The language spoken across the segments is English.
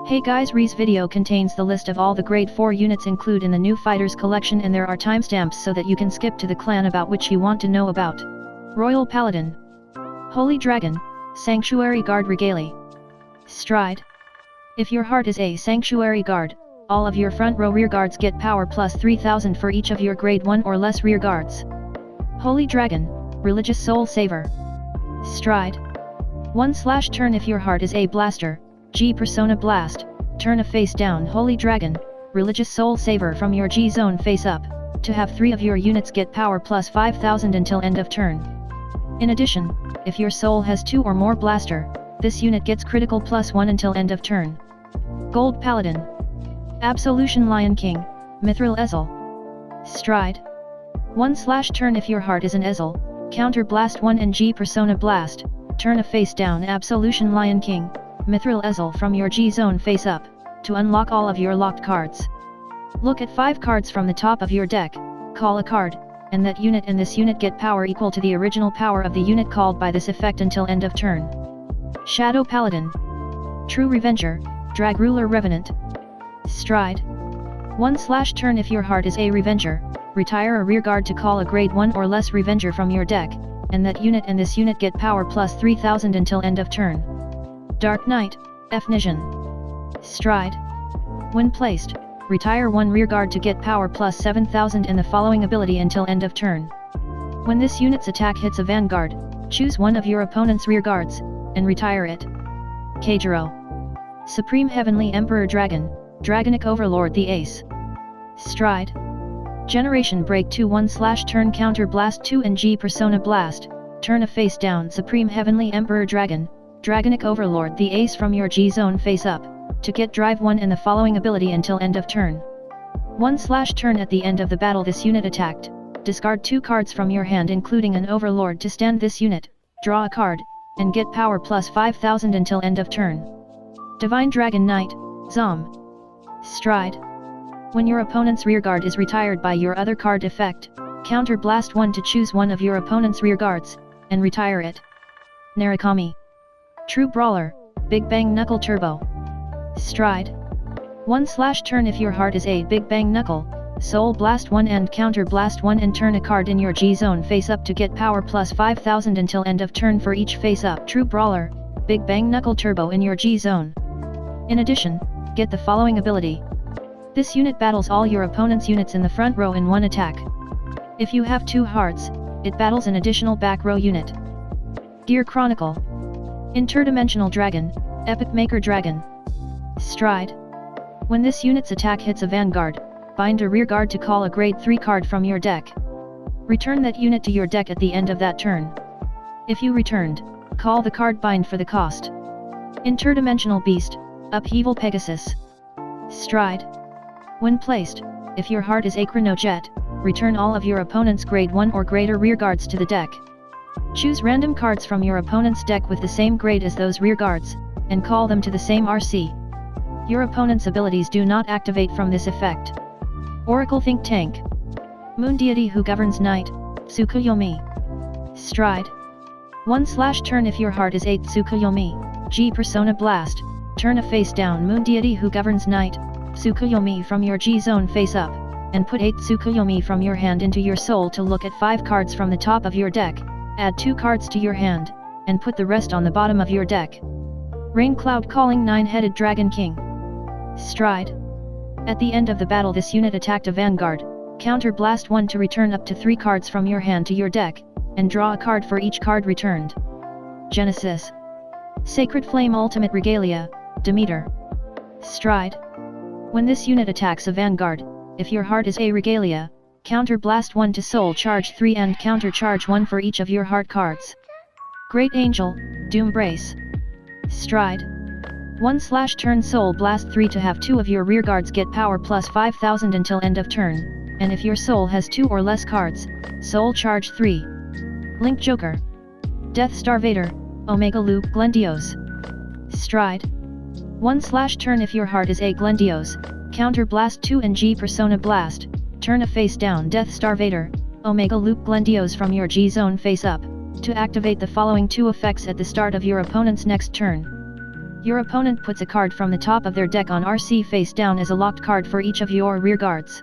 Hey guys, Ree's video contains the list of all the grade 4 units included in the new fighters collection, and there are timestamps so that you can skip to the clan about which you want to know about. Royal Paladin, Holy Dragon, Sanctuary Guard Regale, Stride. If your heart is a Sanctuary Guard, all of your front row rear guards get power plus 3000 for each of your grade 1 or less rear guards. Holy Dragon, Religious Soul Saver, Stride. 1/turn if your heart is a Blaster, G Persona Blast, turn a face down Holy Dragon, Religious Soul Saver from your G zone face up, to have 3 of your units get power plus 5000 until end of turn. In addition, if your soul has 2 or more Blaster, this unit gets critical plus 1 until end of turn. Gold Paladin, Absolution Lion King, Mithril Ezel, Stride. 1/turn if your heart is an Ezel, counter Blast 1 and G Persona Blast, turn a face down Absolution Lion King, Mithril Ezel from your G zone face up, to unlock all of your locked cards. Look at 5 cards from the top of your deck, call a card, and that unit and this unit get power equal to the original power of the unit called by this effect until end of turn. Shadow Paladin, True Revenger, Drag Ruler Revenant, Stride. 1/turn if your heart is a Revenger, retire a rearguard to call a grade 1 or less Revenger from your deck, and that unit and this unit get power plus 3000 until end of turn. Dark Knight, Efnision, Stride. When placed, retire 1 rearguard to get power plus 7000 in the following ability until end of turn. When this unit's attack hits a Vanguard, choose one of your opponent's rearguards, and retire it. Kagero, Supreme Heavenly Emperor Dragon, Dragonic Overlord the Ace, Stride. Generation Break 2 1/turn counter Blast 2 and G Persona Blast, turn a face down Supreme Heavenly Emperor Dragon, Dragonic Overlord the Ace from your G zone face up, to get drive 1 in the following ability until end of turn. 1/turn at the end of the battle this unit attacked, discard 2 cards from your hand including an Overlord to stand this unit, draw a card, and get power plus 5000 until end of turn. Divine Dragon Knight, Zom, Stride. When your opponent's rearguard is retired by your other card effect, counter Blast 1 to choose one of your opponent's rearguards, and retire it. Narukami, True Brawler, Big Bang Knuckle Turbo, Stride. 1/turn if your heart is a Big Bang Knuckle, Soul Blast 1 and counter Blast 1 and turn a card in your G zone face up to get power plus 5000 until end of turn for each face up True Brawler, Big Bang Knuckle Turbo in your G zone. In addition, get the following ability. This unit battles all your opponent's units in the front row in one attack. If you have 2 hearts, it battles an additional back row unit. Gear Chronicle, Interdimensional Dragon, Epic Maker Dragon, Stride. When this unit's attack hits a Vanguard, bind a rearguard to call a grade 3 card from your deck. Return that unit to your deck at the end of that turn. If you returned, call the card bind for the cost. Interdimensional Beast, Upheaval Pegasus, Stride. When placed, if your heart is a Chrono Jet, return all of your opponent's grade 1 or greater rearguards to the deck. Choose random cards from your opponent's deck with the same grade as those rearguards, and call them to the same RC. Your opponent's abilities do not activate from this effect. Oracle Think Tank, Moon Deity who governs night, Tsukuyomi, Stride. 1/turn if your heart is a Tsukuyomi, G Persona Blast, turn a face down Moon Deity who governs night, Tsukuyomi from your G zone face up, and put 8 Tsukuyomi from your hand into your soul to look at 5 cards from the top of your deck, add 2 cards to your hand, and put the rest on the bottom of your deck. Rain Cloud Calling 9-Headed Dragon King, Stride. At the end of the battle this unit attacked a Vanguard, counter Blast 1 to return up to 3 cards from your hand to your deck, and draw a card for each card returned. Genesis, Sacred Flame Ultimate Regalia, Demeter, Stride. When this unit attacks a Vanguard, if your heart is a Regalia, counter Blast 1 to Soul Charge 3 and counter Charge 1 for each of your heart cards. Great Angel, Doom Brace, Stride. 1/turn Soul Blast 3 to have 2 of your rearguards get power plus 5000 until end of turn, and if your soul has 2 or less cards, Soul Charge 3. Link Joker, Death Star Vader, Omega Luke Glendios, Stride. 1/turn if your heart is a Glendios, counter Blast 2 and G Persona Blast, turn a face down Death Star Vader, Omega Luke Glendios from your G zone face up, to activate the following 2 effects at the start of your opponent's next turn. Your opponent puts a card from the top of their deck on RC face down as a locked card for each of your rearguards.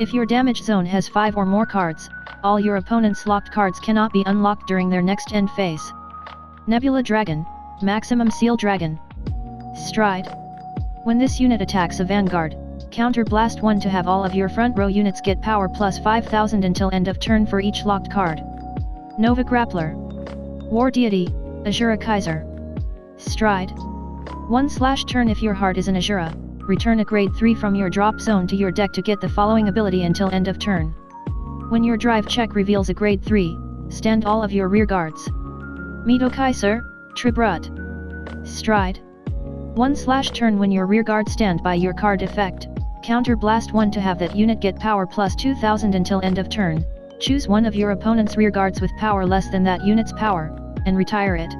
If your damage zone has 5 or more cards, all your opponent's locked cards cannot be unlocked during their next end phase. Nebula Dragon, Maximum Seal Dragon. Stride. When this unit attacks a Vanguard, counter blast 1 to have all of your front row units get power plus 5000 until end of turn for each locked card. Nova Grappler. War Deity, Azura Kaiser. Stride. 1/turn if your heart is an Azura, return a grade 3 from your drop zone to your deck to get the following ability until end of turn. When your drive check reveals a grade 3, stand all of your rearguards. Mito Kaiser, Tribrut. Stride. 1/turn when your rearguard stand by your card effect, counter blast 1 to have that unit get power plus 2000 until end of turn, choose one of your opponent's rearguards with power less than that unit's power, and retire it.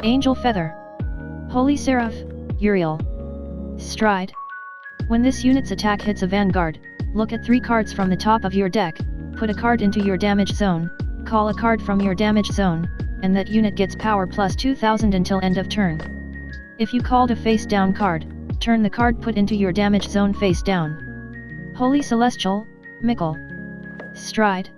Angel Feather. Holy Seraph, Uriel. Stride. When this unit's attack hits a Vanguard, look at 3 cards from the top of your deck, put a card into your damage zone, call a card from your damage zone, and that unit gets power plus 2000 until end of turn. If you called a face down card, turn the card put into your damage zone face down. Holy Celestial, Mikkel. Stride.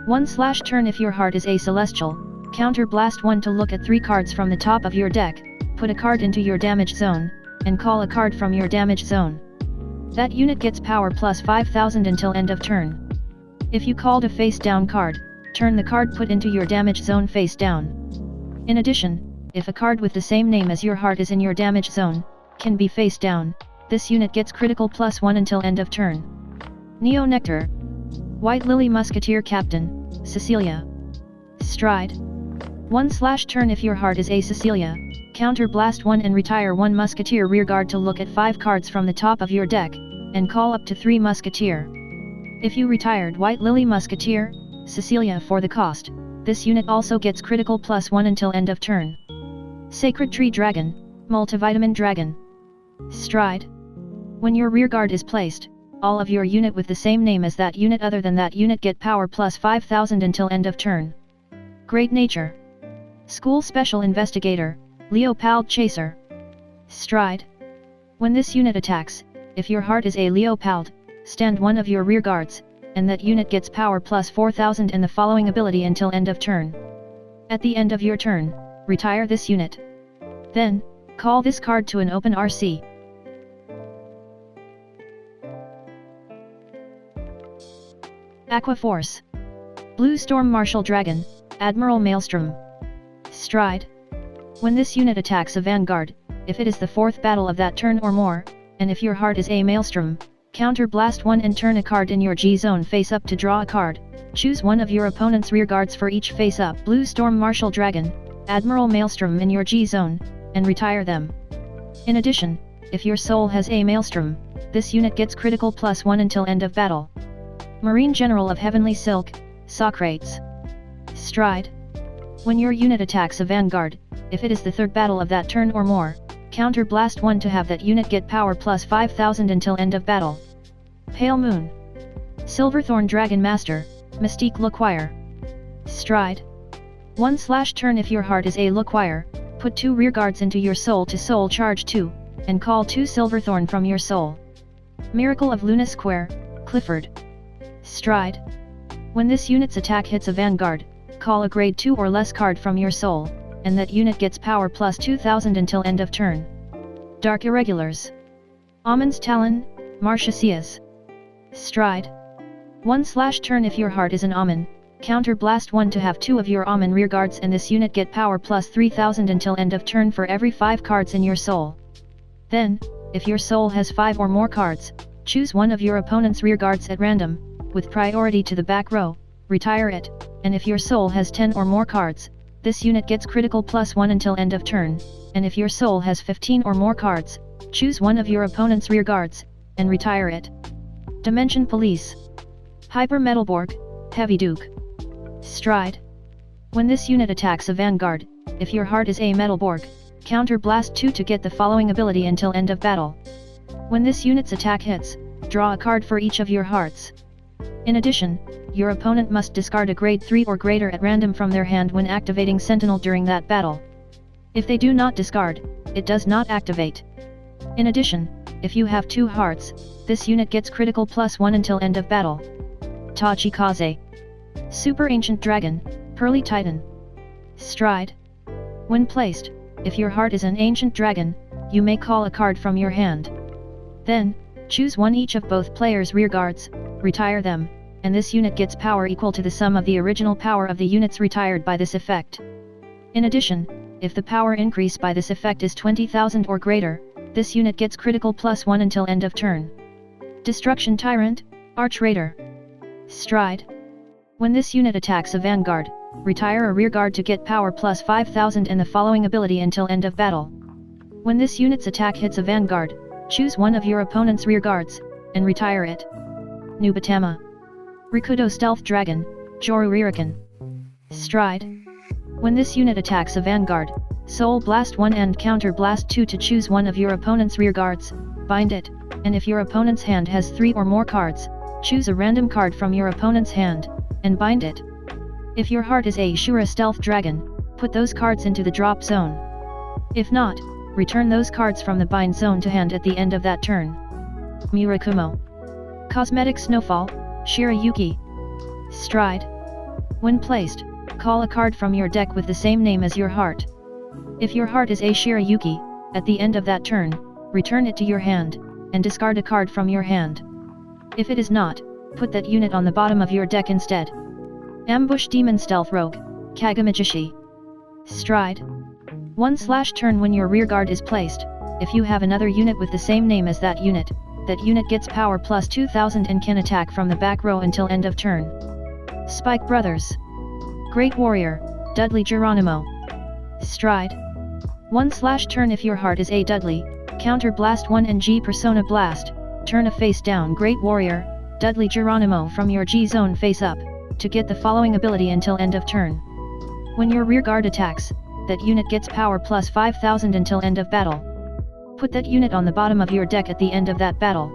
1/turn if your heart is a Celestial, counter blast 1 to look at 3 cards from the top of your deck, put a card into your damage zone, and call a card from your damage zone. That unit gets power plus 5000 until end of turn. If you called a face down card, turn the card put into your damage zone face down. In addition, if a card with the same name as your heart is in your damage zone, can be face down, this unit gets critical plus 1 until end of turn. Neo Nectar. White Lily Musketeer Captain, Cecilia. Stride. 1/turn if your heart is a Cecilia, counter blast 1 and retire 1 Musketeer rearguard to look at 5 cards from the top of your deck, and call up to 3 Musketeer. If you retired White Lily Musketeer, Cecilia for the cost, this unit also gets critical plus 1 until end of turn. Sacred Tree Dragon, Multivitamin Dragon. Stride. When your rearguard is placed, all of your unit with the same name as that unit other than that unit get power plus 5000 until end of turn. Great Nature. School Special Investigator, Leopald Chaser. Stride. When this unit attacks, if your heart is a Leopald, stand one of your rearguards, and that unit gets power plus 4000 and the following ability until end of turn. At the end of your turn, retire this unit. Then, call this card to an open RC. Aqua Force. Blue Storm Martial Dragon, Admiral Maelstrom. Stride. When this unit attacks a Vanguard, if it is the 4th battle of that turn or more, and if your heart is a Maelstrom, counter blast 1 and turn a card in your G zone face up to draw a card, choose one of your opponent's rearguards for each face up Blue Storm Martial Dragon, Admiral Maelstrom in your G zone, and retire them. In addition, if your soul has a Maelstrom, this unit gets critical plus 1 until end of battle. Marine General of Heavenly Silk, Socrates. Stride. When your unit attacks a Vanguard, if it is the 3rd battle of that turn or more, counter blast 1 to have that unit get power plus 5000 until end of battle. Pale Moon. Silverthorn Dragon Master, Mystique L'Acquire. Stride. 1/turn if your heart is a L'Acquire, put 2 rearguards into your soul to soul charge 2, and call 2 Silverthorn from your soul. Miracle of Luna Square, Clifford. Stride. When this unit's attack hits a Vanguard, call a grade 2 or less card from your soul, and that unit gets power plus 2000 until end of turn. Dark Irregulars. Amon's Talon, Marciaceus. Stride. 1/turn if your heart is an Amon, counter blast 1 to have 2 of your Amon rearguards and this unit get power plus 3000 until end of turn for every 5 cards in your soul. Then, if your soul has 5 or more cards, choose one of your opponent's rearguards at random, with priority to the back row, retire it, and if your soul has 10 or more cards, this unit gets critical plus 1 until end of turn, and if your soul has 15 or more cards, choose one of your opponent's rearguards, and retire it. Dimension Police. Hyper Metalborg, Heavy Duke. Stride. When this unit attacks a Vanguard, if your heart is a Metalborg, counter blast 2 to get the following ability until end of battle. When this unit's attack hits, draw a card for each of your hearts. In addition, your opponent must discard a grade 3 or greater at random from their hand when activating Sentinel during that battle. If they do not discard, it does not activate. In addition, if you have 2 hearts, this unit gets critical +1 until end of battle. Tachikaze. Super Ancient Dragon, Pearly Titan. Stride. When placed, if your heart is an Ancient Dragon, you may call a card from your hand. Then, choose one each of both players' rearguards, retire them, and this unit gets power equal to the sum of the original power of the units retired by this effect. In addition, if the power increase by this effect is 20,000 or greater, this unit gets critical +1 until end of turn. Destruction Tyrant, Arch Raider. Stride. When this unit attacks a Vanguard, retire a rearguard to get power +5000 and the following ability until end of battle. When this unit's attack hits a Vanguard, choose one of your opponent's rearguards, and retire it. Nubatama. Rikudo Stealth Dragon, Joru Ririkan. Stride. When this unit attacks a Vanguard, Soul Blast 1 and Counter Blast 2 to choose one of your opponent's rearguards, bind it, and if your opponent's hand has 3 or more cards, choose a random card from your opponent's hand, and bind it. If your heart is a Shura Stealth Dragon, put those cards into the drop zone. If not, return those cards from the bind zone to hand at the end of that turn. Murokomo. Cosmetic Snowfall, Shirayuki. Stride. When placed, call a card from your deck with the same name as your heart. If your heart is a Shirayuki, at the end of that turn, return it to your hand, and discard a card from your hand. If it is not, put that unit on the bottom of your deck instead. Ambush Demon Stealth Rogue, Kagamajishi. Stride. 1/turn when your rearguard is placed, if you have another unit with the same name as that unit gets power +2000 and can attack from the back row until end of turn. Spike Brothers. Great Warrior, Dudley Geronimo. Stride. 1/turn if your heart is a Dudley, Counter Blast 1 and G Persona Blast, turn a face down Great Warrior, Dudley Geronimo from your G zone face up, to get the following ability until end of turn. When your rearguard attacks, that unit gets power +5000 until end of battle. Put that unit on the bottom of your deck at the end of that battle.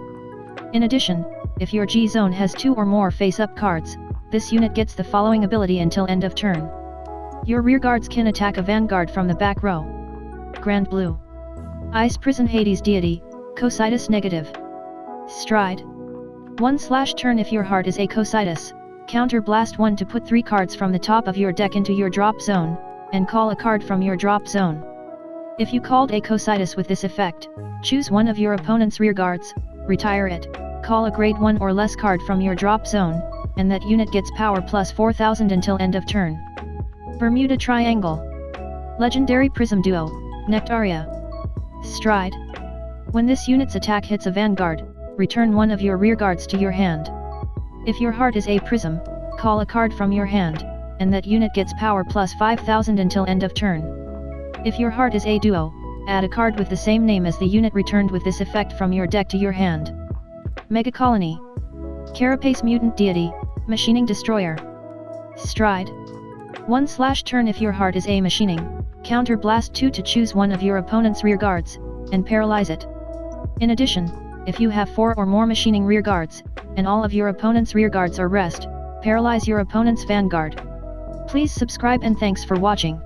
In addition, if your G zone has 2 or more face-up cards, this unit gets the following ability until end of turn. Your rearguards can attack a Vanguard from the back row. Grandblue. Ice Prison Hades Deity, Cositus Negative. Stride. 1/turn if your heart is a Cositus, Counter Blast 1 to put 3 cards from the top of your deck into your drop zone, and call a card from your drop zone. If you called a Cositus with this effect, choose one of your opponent's rearguards, retire it, call a grade 1 or less card from your drop zone, and that unit gets power +4000 until end of turn. Bermuda Triangle. Legendary Prism Duo, Nectaria. Stride. When this unit's attack hits a Vanguard, return one of your rearguards to your hand. If your heart is a Prism, call a card from your hand, and that unit gets power +5000 until end of turn. If your heart is a Duo, add a card with the same name as the unit returned with this effect from your deck to your hand. Mega Colony. Carapace Mutant Deity, Machining Destroyer. Stride. 1/turn if your heart is a Machining, Counter Blast 2 to choose one of your opponent's rearguards, and paralyze it. In addition, if you have 4 or more Machining rearguards, and all of your opponent's rearguards are rest, paralyze your opponent's Vanguard. Please subscribe and thanks for watching.